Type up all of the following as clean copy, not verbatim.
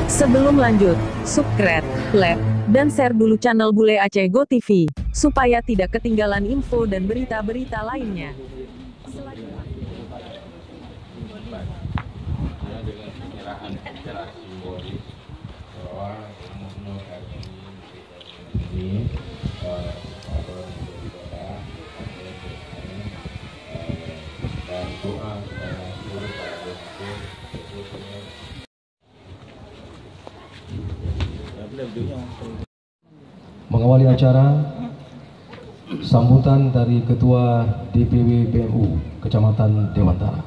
Sebelum lanjut, subscribe, like, dan share dulu channel Bule Aceh Go TV, supaya tidak ketinggalan info dan berita-berita lainnya. Mengawali acara, sambutan dari Ketua DPW BMU Kecamatan Dewantara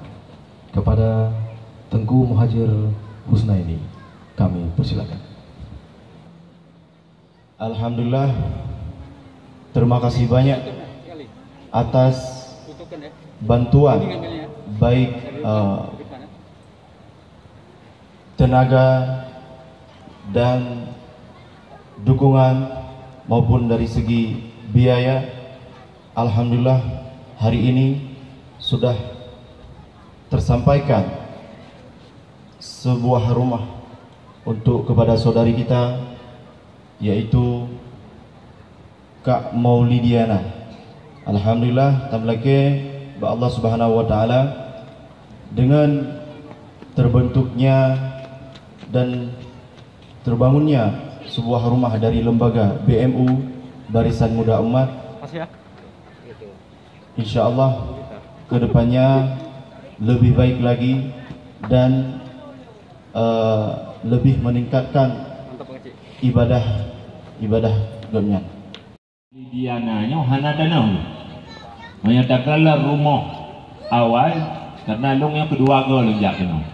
kepada Tengku Muhajir Husnaini, kami persilakan. Alhamdulillah, terima kasih banyak atas bantuan baik tenaga dan dukungan maupun dari segi biaya. Alhamdulillah hari ini sudah tersampaikan sebuah rumah untuk kepada saudari kita, yaitu Kak Maulidiana. Alhamdulillah tamlake ba Allah Subhanahu wa taala dengan terbentuknya dan terbangunnya sebuah rumah dari lembaga BMU Barisan Muda Umat. Insyaallah kedepannya lebih baik lagi dan lebih meningkatkan ibadah gamnya. Diananya hana danau menyatakanlah rumah awal karena long yang kedua lonjak kena.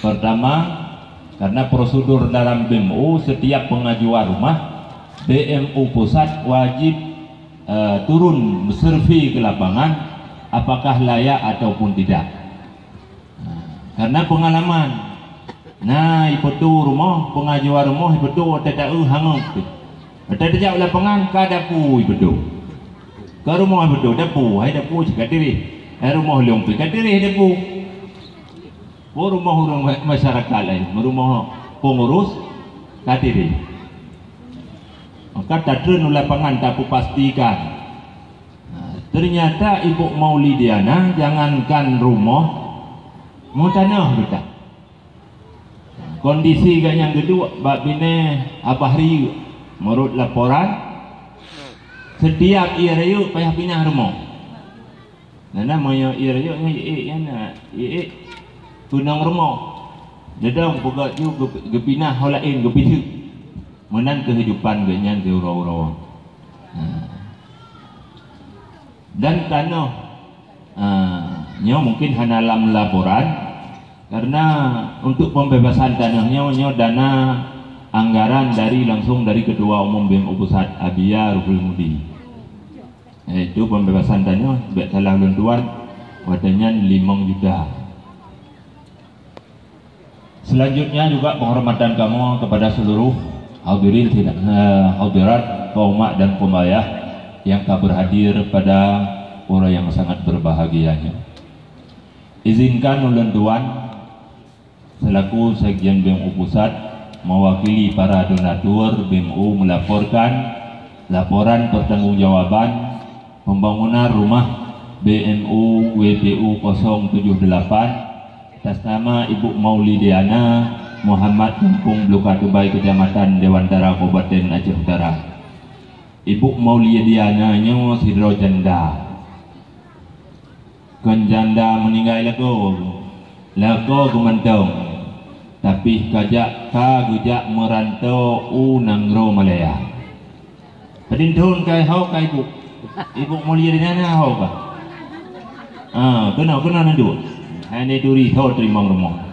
Pertama, karena prosedur dalam BMU setiap pengajuan rumah BMU pusat wajib turun survei ke lapangan apakah layak ataupun tidak. Karena pengalaman, nah ipetu rumah pengajuan rumah ipetu tidak hangat. Ada jauh lapangan kadapu ipetu. Ke rumah ipetu dapu, hai dapu jika diri. Rumah leong jika diri dapu. Rumah orang masyarakat lain, rumah pengurus katiri. Maka tadrun lapangan tak pastikan. Ternyata Ibu Maulidiana jangankan rumah, mau tanah kita. Kondisi yang kedua, bab bine abahri menurut laporan setiap irayu payah pindah rumah. Nana moyo irayu tunang rumah dedang boga ju gepinah holain gepisu menan kehidupan genyan ke ura-ura. Dan tanah nyo mungkin hanalam laporan karena untuk pembebasan tanahnya nyo dana anggaran langsung dari Ketua Umum BMU Pusat Abia Ruful Mudi. Itu pembebasan tanah bek salah lentuan wadanya 5 juta. Selanjutnya juga penghormatan kamu kepada seluruh hadirin hadirat kaum mak dan pembayah yang tak berhadir pada orang yang sangat berbahagianya. Izinkan ulun tuan selaku Sekjen BMU Pusat mewakili para donatur BMU melaporkan laporan pertanggungjawaban pembangunan rumah BMU WPU 078 atas nama Ibu Maulidiana Muhammad Kampung Blukatubai Kecamatan Dewantara Kabupaten Aceh Utara. Ibu Maulidiana nyo sidro janda. Kan janda meninggal lagu gemantong. Tapi kajak merantau Nangro Malaya. Padintun kai hau kai Ibu Maulidiana hau ka. Kena nandu. Hanya duri thau terima rumah.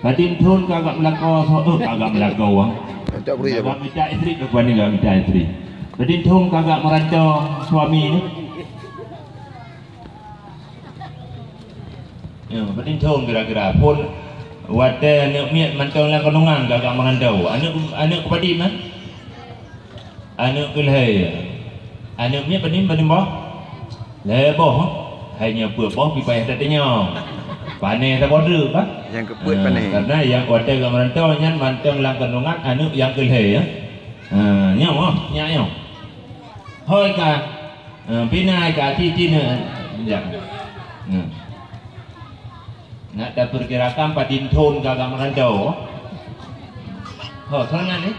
Kadin thun kagak melakau, kagak melakau. Kagak minta istri, kepada kagak minta istri. Kadin thun kagak merantau suami ini. Kadin thun kira-kira pun wadah nak miat mantau lah kolongan kagak merantau. Anak kepada mana? Anak kelai, anak ni pening boh, leboh, hanya buah pi payah datanya. Panen tak border kan? Yang keput panen. Karena yang warga yang merantau nyan manteng lang kandungan anu yang kelhe ya. Nyaw nyaw. Hoi ka pinai ka titina ya. Nak dah perkirakan padin thôn gagam merantau. Ho sangat ni.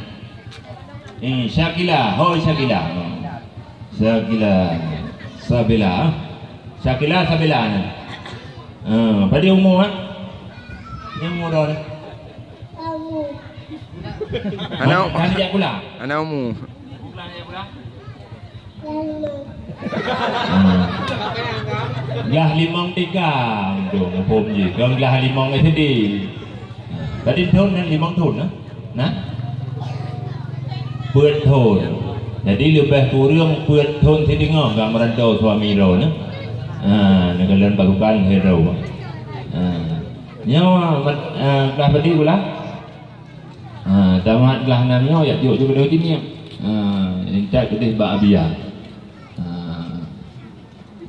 Syakila, hoi Syakila. Sabila. Pada umur yang umur dah. Anak pula. Anak umur. Gelah limang tiga, dong pom je. Kalau gelah limang itu di. Tadi tahun dan limang tahun, nah. Puan tahun. Jadi lebih kurang puan tahun sini ngah gambaran tahu suami lo, nah. Negara bagukan hero. Nyawa kelah tadi pula. Tamat kelah namanya ya juga dah sini. Incat kedai bak abia.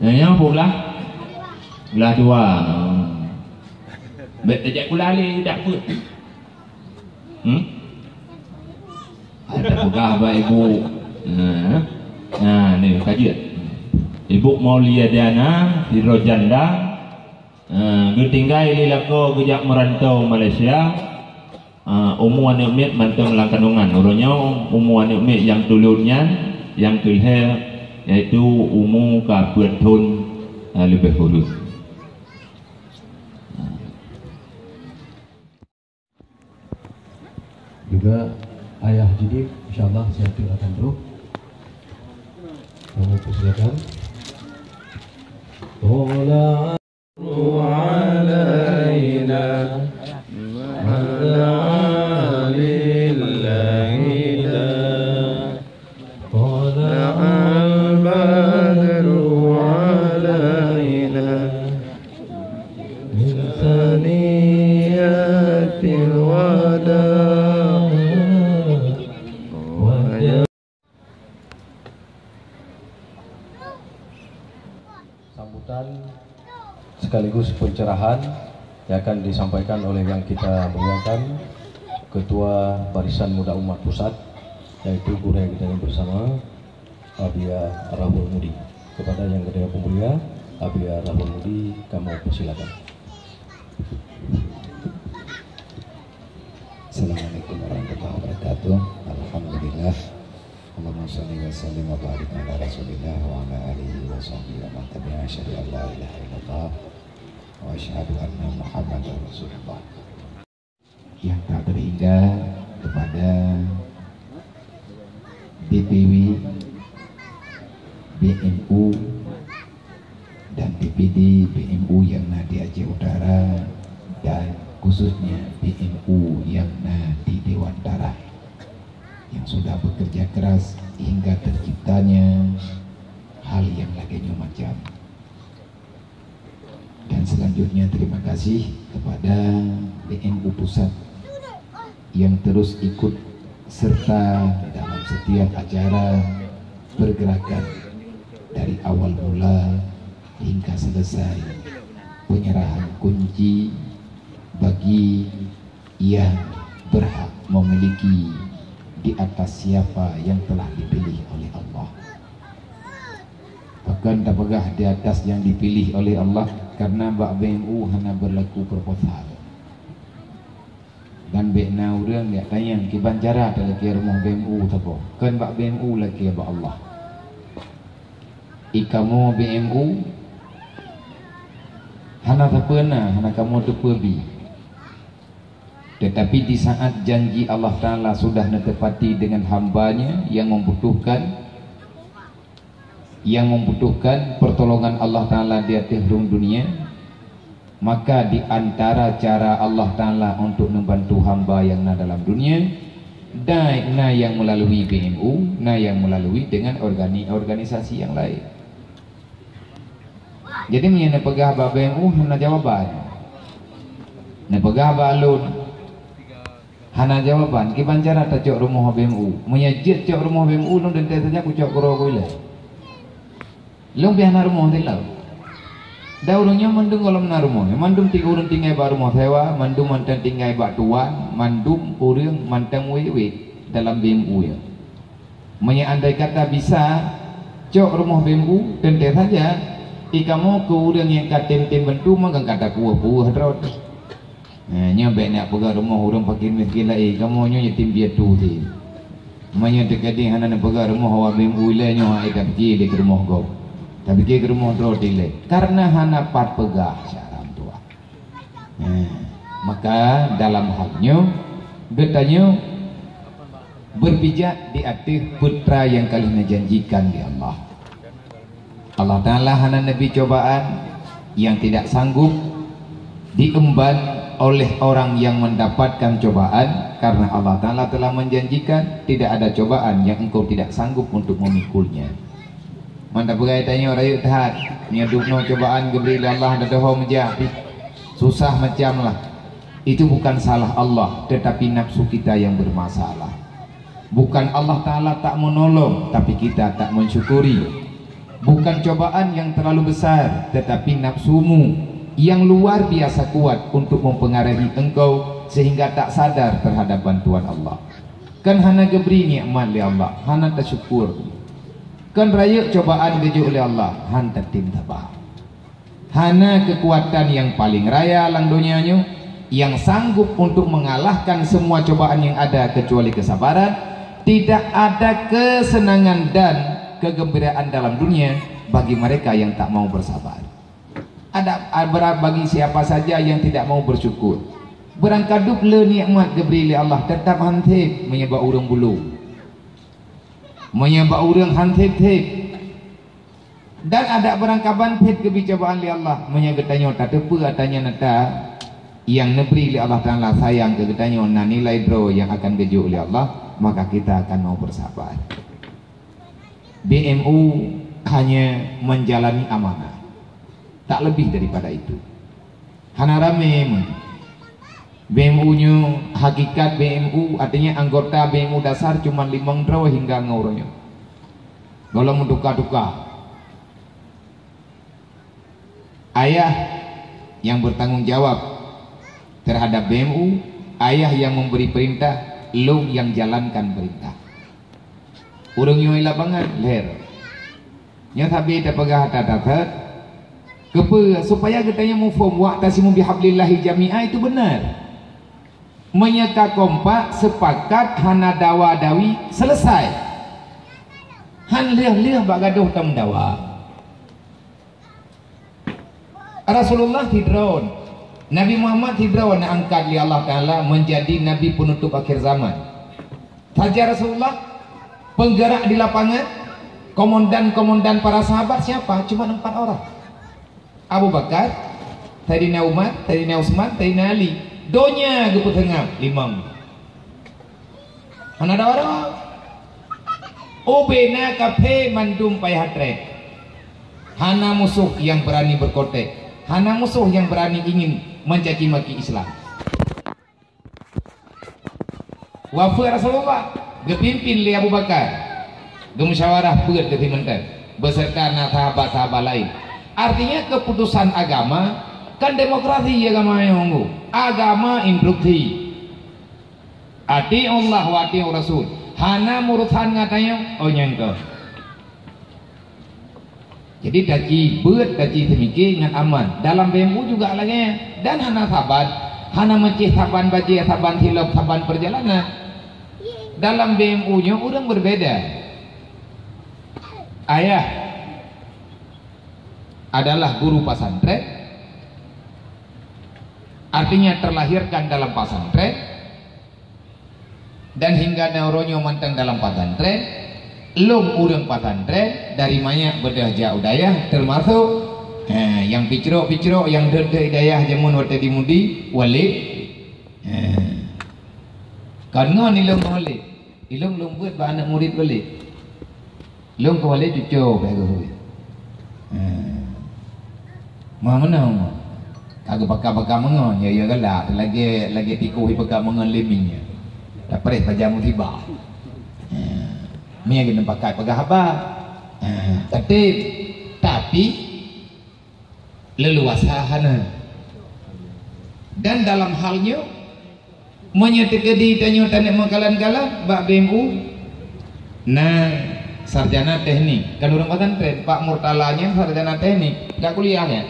Nyawa pula. Kelah dua. Bet tajak pula le tak put. Ada pegah ba ibu. Ni kajian. Ibu Maulia Diana di Rojanda, tinggal di lako gejak merantau Malaysia. Umuan umit manteng lang kandungan. Urangnya umuan umit yang dulunya yang kelhe yaitu umu ka puan lebih dulu. Juga ayah Jidik, insyaallah saya akan terus. Kami persilakan. Tola alaina ma'ala lillaila tola al-badru alaina min saniyatil wada. Sambutan sekaligus pencerahan yang akan disampaikan oleh yang kita muliakan Ketua Barisan Muda Umat Pusat, yaitu guru yang kita bersama Abia Rahul Mudi. Kepada yang kedua pemulia Abia Rahul Mudi, kamu persilakan. Assalamualaikum warahmatullahi wabarakatuh. Alhamdulillah. Allahumma shalli wa sallim wa barik ala Rasulillah wa ala alihi wa sahbihi wa man tabi'ahu. Asyhadu an la ilaha illallah wa asyhadu anna Muhammadar Rasulullah. Yang tak terhingga kepada DPW, BMU dan DPD BMU yang ada di Aceh Utara dan khususnya BMU yang ada di Dewantara yang sudah bekerja keras hingga terciptanya hal yang laganya macam. Dan selanjutnya terima kasih kepada BMU Pusat yang terus ikut serta dalam setiap acara pergerakan dari awal mula hingga selesai penyerahan kunci bagi yang berhak memiliki di atas siapa yang telah dipilih oleh Allah. Bahkan tak pegah di atas yang dipilih oleh Allah, karena Mbak BMU hanya berlaku proposal. Dan bekna orang dia tanya kiban cara ada lagi rumah BMU tapo. Kan Mbak BMU lagi Mbak Allah. Ikamu BMU hana tapena hana kamu tepebi. Tetapi di saat janji Allah Ta'ala sudah netepati dengan hambanya yang membutuhkan pertolongan Allah Ta'ala di atas dunia, maka di antara cara Allah Ta'ala untuk membantu hamba yang ada dalam dunia, na yang melalui BMU, na yang melalui dengan organisasi yang lain. Jadi mengenai pegah BMU hana jawaban, na pegah balun hana jawaban kiban cara ta cok rumah BMU menyajit cok rumah BMU nung dan saja aku cok koro koile long biar rumah dia lau dah urangnya mandum kalau menar rumah, mandum tiga urang tinggal ba rumah sewa, mandum mantan tinggal ba tuan, mandum urang mantan wewe dalam BMU ya. Andai kata bisa cok rumah BMU tentu saja kamu ke urang yang katem-tem bentu maka kata kuah-kuah terus. Nya baik nak pegang rumah urang pakai miskin lai kamu nya yatim piatu ti. Manya dekading hana nak pegang rumah awak BMU lai nya ai kat di rumah kau. Tapi ke rumah terus dilai karena hana pat pegang syaram tua. Maka dalam halnya bertanya berpijak di atas putra yang kalian janjikan di Allah. Allah Ta'ala hana Nabi cobaan yang tidak sanggup diemban oleh orang yang mendapatkan cobaan, karena Allah Ta'ala telah menjanjikan tidak ada cobaan yang engkau tidak sanggup untuk memikulnya. Mantap berkaitannya rakyat tahat nyadukno cobaan geberi Allah dadaho menjadi susah macam lah. Itu bukan salah Allah, tetapi nafsu kita yang bermasalah. Bukan Allah Ta'ala tak menolong, tapi kita tak mensyukuri. Bukan cobaan yang terlalu besar, tetapi nafsumu yang luar biasa kuat untuk mempengaruhi engkau sehingga tak sadar terhadap bantuan Allah. Kan hana geberi nikmat oleh Allah, hana tersyukur. Kan raya cobaan gejuk oleh Allah, hana tim tabah. Hana kekuatan yang paling raya lang dunianya, yang sanggup untuk mengalahkan semua cobaan yang ada kecuali kesabaran. Tidak ada kesenangan dan kegembiraan dalam dunia bagi mereka yang tak mau bersabar. Ada bagi siapa saja yang tidak mau bersyukur. Berangkaduk le nikmat diberi oleh Allah tetap hantip menyebab urang bulu. Menyebab urang hantip. Dan ada berangkaban pit kebicabaan oleh Allah menyebab tanya tak tepa tanya nata yang neberi oleh Allah Ta'ala sayang ke tanya na nilai draw yang akan gejuk oleh Allah, maka kita akan mau bersabar. BMU hanya menjalani amanah, tak lebih daripada itu. Hana rame BMU nya hakikat BMU artinya anggota BMU dasar cuma 5 draw hingga ngauronya. Golong duka-duka. Ayah yang bertanggung jawab terhadap BMU, ayah yang memberi perintah, lo yang jalankan perintah. Urang yang lapangan leher. Nya tapi tak pegah tatat. Kepa supaya katanya mufhum wa'tasimu bihablillahi jami'ah itu benar. Menyeka kompak sepakat hana dawa dawi selesai. Han liah bak gaduh tam dawa. Rasulullah hidron. Nabi Muhammad hidron angkat oleh Allah Ta'ala menjadi nabi penutup akhir zaman. Saja Rasulullah penggerak di lapangan, komandan-komandan para sahabat siapa? Cuma 4 orang. Abu Bakar, Sayyidina Umar, Sayyidina Utsman, Sayyidina Ali. Donya gepu tengah 5. Mana ada orang? Obena kafe mandum payahatre. Hana musuh yang berani berkotek, hana musuh yang berani ingin mencaci maki Islam. Wafat Rasulullah gepimpin li Abu Bakar gemusyawarah beut ke timentan beserta sahabat-sahabat lain. Artinya keputusan agama kan demokrasi agama yang agama instruksi. Ati Allah wa ati Rasul. Hana murusan ngatanya oh nyangka. Jadi daci beut daci semiki ngan aman. Dalam BMU juga lagi dan hana saban, hana mecih saban baji saban hilap saban perjalanan. Dalam BMU-nya orang berbeda. Ayah adalah guru pesantren, artinya terlahirkan dalam pesantren, dan hingga neuronyo manteng dalam pesantren, lum urang pesantren dari banyak bedah jauh daya termasuk yang picro yang dari daya jamun wate dimudi walid karena nilung walid ilung buat ba anak murid walid lung ke walid cucu bagus mana kagak bakal mengon ya galak lagi tikuhi bakal mengon limingnya tak pres pajamu tiba mia kita pakai pakai apa tapi leluasa hana. Dan dalam halnya menyetekedi tanyo tanek makalan-kalan bak BMU nah sarjana teknik kan orang pesantren Pak Murtalanya sarjana teknik gak kuliah ya,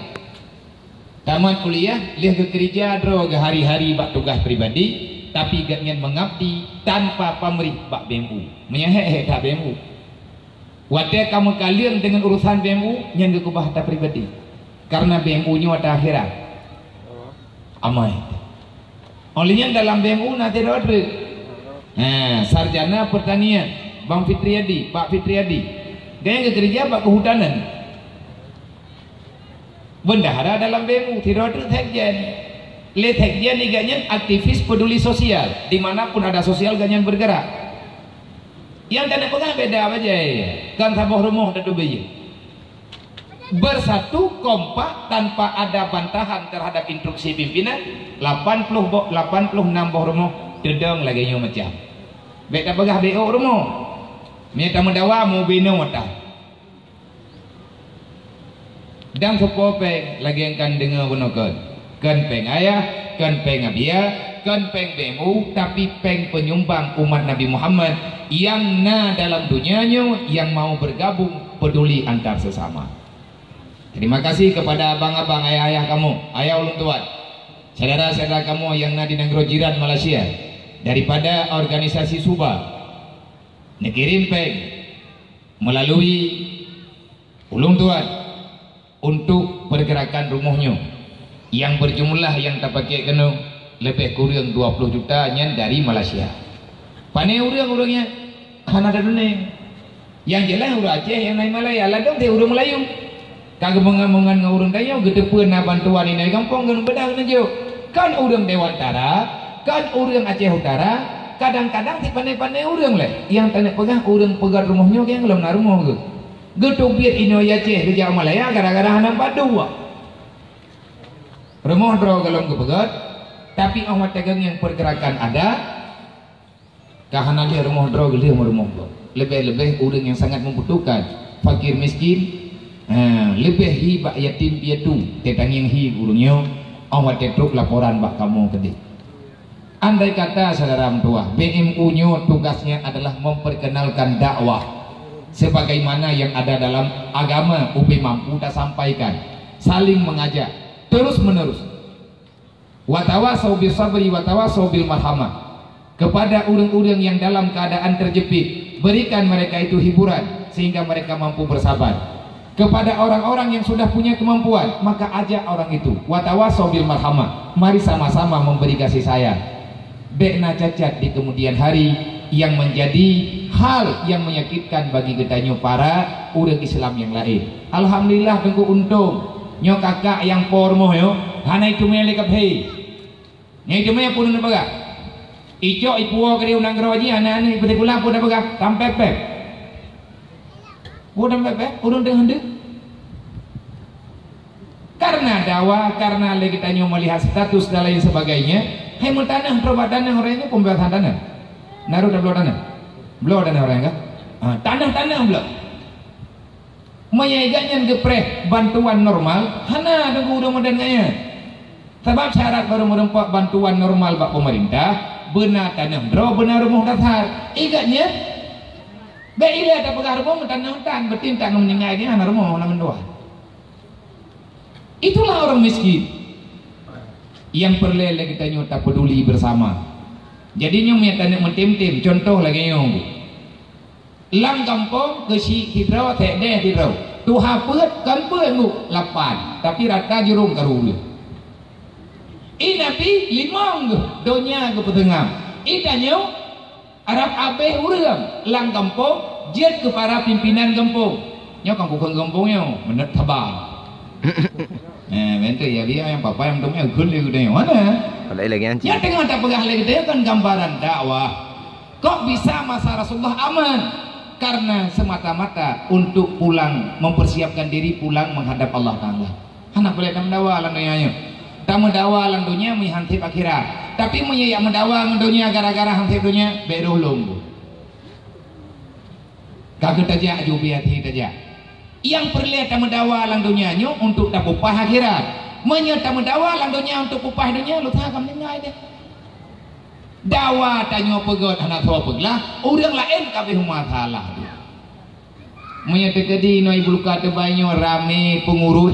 tamat kuliah lihat ke kerja dro ke hari-hari bak tugas pribadi tapi gak nyen mengabdi tanpa pamrih bak BMU menyahek tak BMU wadah kamu kalian dengan urusan BMU nyen ke kubah tak pribadi karena BMU nya wadah akhirat amai olehnya dalam BMU nanti rodre nah sarjana pertanian Bang Fitriadi, Pak Fitriadi gaya kerja Pak Kehutanan bendahara dalam BMU tirodre sekjen le sekjen ni ganyan aktivis peduli sosial dimanapun ada sosial ganyan bergerak yang tak pegang beda aja kan saboh rumah dan dubai bersatu kompak tanpa ada bantahan terhadap instruksi pimpinan 86 boh rumah dedeng lagi nyo macam beda begah BO rumah minta mendawa mau bina wata dan sepopeng lagi yang kan dengar benar kan peng ayah kan peng abia kan peng BMU tapi peng penyumbang umat Nabi Muhammad yang dalam dunianya yang mau bergabung peduli antar sesama. Terima kasih kepada abang-abang ayah-ayah kamu, ayah ulun tuan, saudara-saudara kamu yang di negara jiran Malaysia daripada organisasi Subah nekirim peng melalui ulun tuan untuk pergerakan rumahnya yang berjumlah yang tak pakai kena lebih kurang 20 juta nyen dari Malaysia. Pane urang-urangnya hana ada dunia yang jelas urang Aceh yang naik Malaya ladong teh urang Melayu kagak mengan ngurung dayo gedepeun bantuan ini kampung geun bedah nejo kan urang Dewantara kan urang Aceh Utara kadang-kadang ti pandai-pandai urang le yang tanya pegang urang pegat rumahnya yang belum na rumah ge gedobiet ino Aceh di Jawa Malaya gara-gara hana padu rumah dro galong gepegat tapi awak tegang yang pergerakan ada kahana dia rumah dro gelih rumah lebih-lebih urang yang sangat membutuhkan fakir miskin lebih hi bak yatim piatu tetang yang hi urungnya awak tetruk laporan bak kamu kedik. Andai kata saudara tua BMU nya tugasnya adalah memperkenalkan dakwah sebagaimana yang ada dalam agama ubi mampu tak sampaikan saling mengajak terus menerus watawasau bil sabri watawasau bil marhamah kepada urang-urang yang dalam keadaan terjepit berikan mereka itu hiburan sehingga mereka mampu bersabar. Kepada orang-orang yang sudah punya kemampuan maka ajak orang itu watawasau bil marhamah mari sama-sama memberi kasih sayang bekna cacat di kemudian hari yang menjadi hal yang menyakitkan bagi getanyo para urang Islam yang lain. Alhamdulillah tengku untung nyo kakak yang pormoh yo hana itu melekap hei nya itu me pun baga ijo ipuo kari unang groji hana-hana iputikula pun baga tampepep udang bebek, udang dengan dek. Karena dakwah, karena lagi kita melihat status dan lain sebagainya. Hai mau tanah, coba tanah orangnya pembebasan tanah. Naruh dah belum tanah orangnya. Tanah belum. Menyaigannya gepreh bantuan normal, hana ada udah modernnya. Sebab syarat baru merempak bantuan normal bak pemerintah, benar tanah bro, benar rumah dasar. Igatnya Baiklah ada pegang rumah tanah-tanah bertindak meninggal ini anak rumah orang mendua. Itulah orang miskin yang perlele kita nyata peduli bersama. Jadinya menyatakan mentim-tim contoh lagi yang lang kampung ke si hidraw tak deh hidraw tuha pet kan pengu lapan tapi rata jurung karulu. Inapi limang donya ke petengah. Ikannya Arab abeh urang lang kampung jet ke para pimpinan kampung nyo kampung kampungnya menet tabang bentuk ya dia yang papa yang domnya gede gede mana ya tengah tak pegah lagi dia kan gambaran dakwah kok bisa masa Rasulullah aman karena semata-mata untuk pulang mempersiapkan diri pulang menghadap Allah Ta'ala anak boleh mendawa alam dunia tak mendawa alam dunia mihantip akhirat tapi menyeyak mendawa dunia gara-gara hantip dunia berulung kagak tajak jubiati tajak Yang perlu tamu dawa lang dunia nyo untuk tak upah akhirat. Menye tamu dawa lang dunia untuk upah dunia, lu tak akan dengar dia. Dawa tanya pegot anak tua peglah, orang lain kabeh masalah dia. Menye tekedi no ibu luka tebainyo rame pengurus.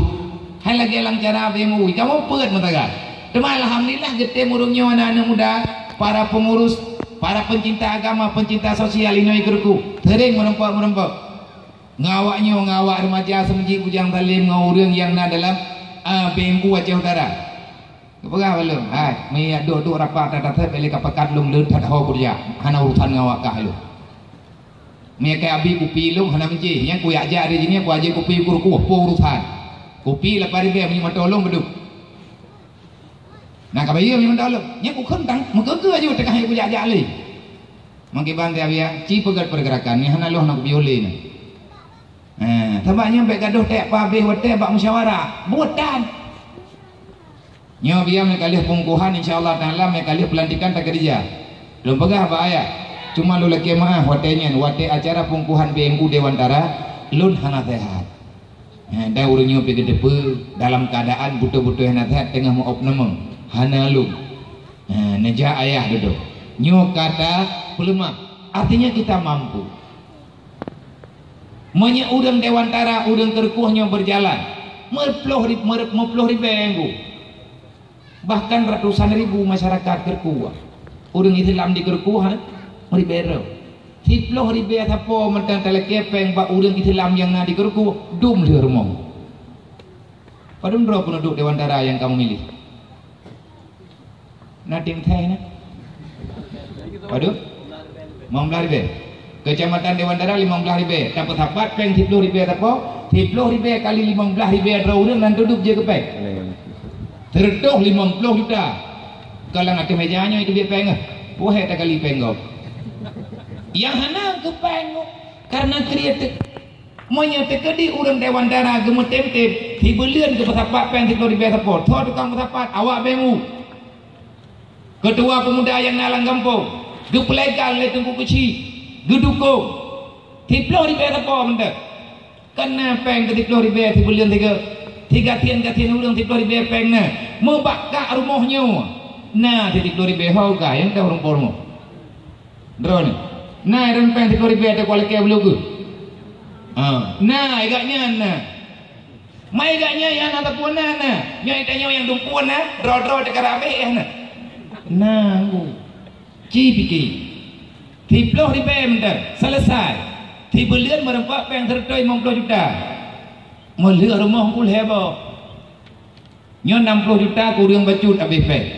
Hai lagi lang cara bemu, kamu pegot mataga. Cuma alhamdulillah gede murungnya anak-anak muda, para pengurus, para pencinta agama, pencinta sosial ini ikurku, sering merempak. Ngawak remaja semenji bujang talim ngau orang yang na dalam BMU Aceh Utara. Kepegah belum? Hai, mi duk rapat datang beli kapakat lum lut tak tahu kuliah. Hana urusan ngawak kah lu. Mi kai abi kupi lum hana menji, yang ku ajar di sini ku ajar kupi kurku apa urusan. Kupi lepas dia mi matolong beduk. Nah kabaya mi matolong, nya ku kentang, mengke aja tengah ku ajar le. Mangke bantai abia, ci pegat pergerakan ni hana lu hana ku biole ni. Sebabnya baik gaduh tak habis hotel bak musyawarah buatan nyo biar mereka lihat pungkuhan insyaallah taala mereka lihat pelantikan tak kerja belum pegah bahaya cuma lu lagi mah hotelnya wate acara pungkuhan BMU Dewantara lun hana sehat dah urangnya pergi depe dalam keadaan butuh-butuh hana sehat tengah mau opname hana lu neja ayah duduk nyo kata pelemah artinya kita mampu. Menye udang Dewantara udang terkuhnya berjalan merpuluh ribu bahkan ratusan ribu masyarakat terkuah udang Islam di kerkuhan meribero 10 ribu atapo mentang telekepeng bak udang Islam yang na di kerkuh dum di rumah padahal berapa penduduk Dewantara yang kamu milih nating thai na waduh 15 ribu Kecamatan Dewantara 15.000, dapat dapat peng 10.000 apa? 10.000 kali 15.000 ada orang dan duduk je ke peng. Tertuh 50 juta. Kalau nak ke mejanya itu dia peng. Pohe tak kali peng kau. Yang hana ke peng karena kreatif. Monya tekedi orang Dewantara gemetem-tem, hibelian ke dapat peng 10.000 apa? Thor tukang dapat awak bemu. Ketua pemuda yang nalang kampung, gepelegal le tunggu kecil. Gedukung 10 ribu apa benda kena peng ke 10 ribu sebulan tiga tian ulang 10 ribu peng na membakar rumahnya nah 10 ribu hau ka yang dah rumah drone nah dan peng 10 ribu ada kualitas belum ke nah agaknya nah mai agaknya yang ada puan na nyai tanya yang dumpuan na dro dekat abe nah cipiki 10 ribu bentar selesai 10 bulan merempak peng tertoi 50 juta melihat rumah kul hebo nyo 60 juta kurang bacut habis peng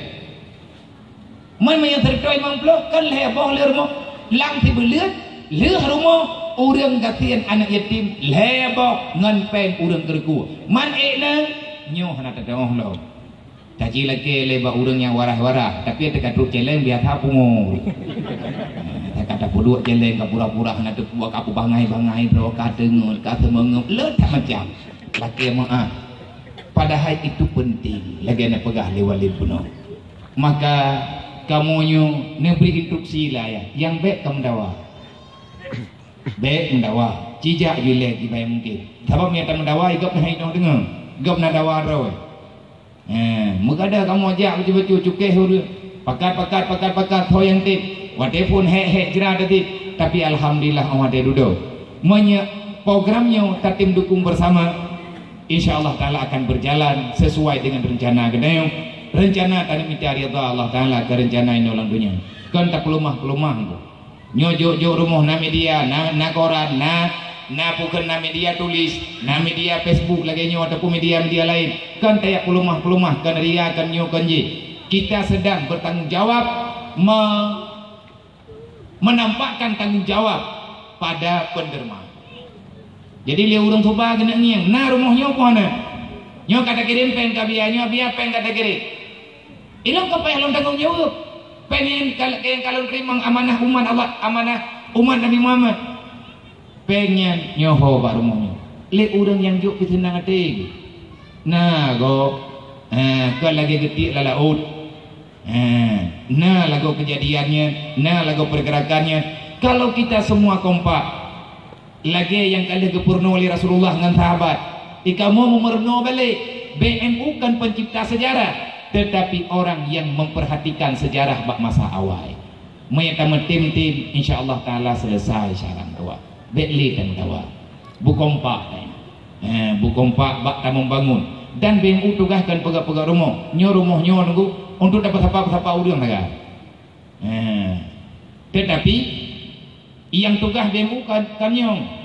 man yang tertoi 50 kan hebo lihat rumah lang 10 bulan lihat rumah orang kasihan anak yatim hebo ngan peng orang kerku man ekna nyo hana tak dong lo taji lagi leba orang yang warah-warah tapi dekat truk celeng biar tapungu kata puduk jeleng ke pura-pura nak buat aku bangai bro kata mengem letak macam laki maaf padahal itu penting lagi nak pegah lewalin penuh maka kamunya nak beri instruksi lah ya yang baik kamu dawa baik mendawa cijak jelek ibai mungkin sebab niatan mendawa igap nak hidup dengar igap nak dawa roh mengada kamu ajak betul-betul cukeh pakat ho yang tip wate pun hek jerah tadi tapi alhamdulillah awak duduk programnya tim dukung bersama insyaallah taala akan berjalan sesuai dengan rencana gedayung rencana tadi minta ridha Allah taala ke rencana ini ulang dunia kan tak pelumah nyojo rumah na media na koran na bukan na media tulis na media Facebook lagi nyo ataupun media lain kan tayak pelumah kan ria kan nyo kan je kita sedang bertanggung jawab menampakkan tanggung jawab pada penderma. Jadi dia urang coba kena niang, nah rumahnya apa na? Nyo kata kirim pen kabianya, biar pen kata kirim. Ilang ka payah tanggung jawab. Pengen kalau terima amanah umat Allah, amanah umat Nabi Muhammad. Pengen nyoho ba rumahnya. Le urang yang juk pisenang ate. Nah go kan lagi getik lalaut. Nah lagu kejadiannya, nah lagu pergerakannya. Kalau kita semua kompak lagi yang kali kepurno oleh Rasulullah dengan sahabat. Ikamu memerno balik. BMU kan pencipta sejarah, tetapi orang yang memperhatikan sejarah bak masa awal. Mereka tim-tim insyaallah taala selesai syarat doa. Bekli kan doa. Bukompak. Bukompak bak tak membangun. Dan BMU tugaskan pegak-pegak rumah. Nyo rumah nyo nunggu untuk dapat apa-apa urang negara. Tetapi yang tugas BMU kan nyong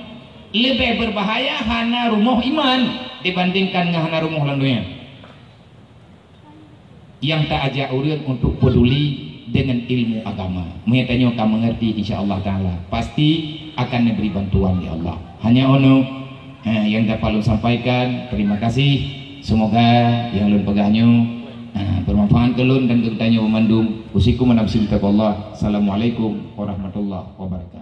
lebih berbahaya hana rumah iman dibandingkan dengan hana rumah landunya. Yang tak ajak urang untuk peduli dengan ilmu agama. Menyatanya kamu mengerti insyaallah taala pasti akan diberi bantuan ya Allah. Hanya ono yang dapat lu sampaikan. Terima kasih. Semoga yang lun pegahnya bermanfaat ke lun dan ketanya memandung. Usikum menafsir taqwa Allah. Assalamualaikum warahmatullahi wabarakatuh.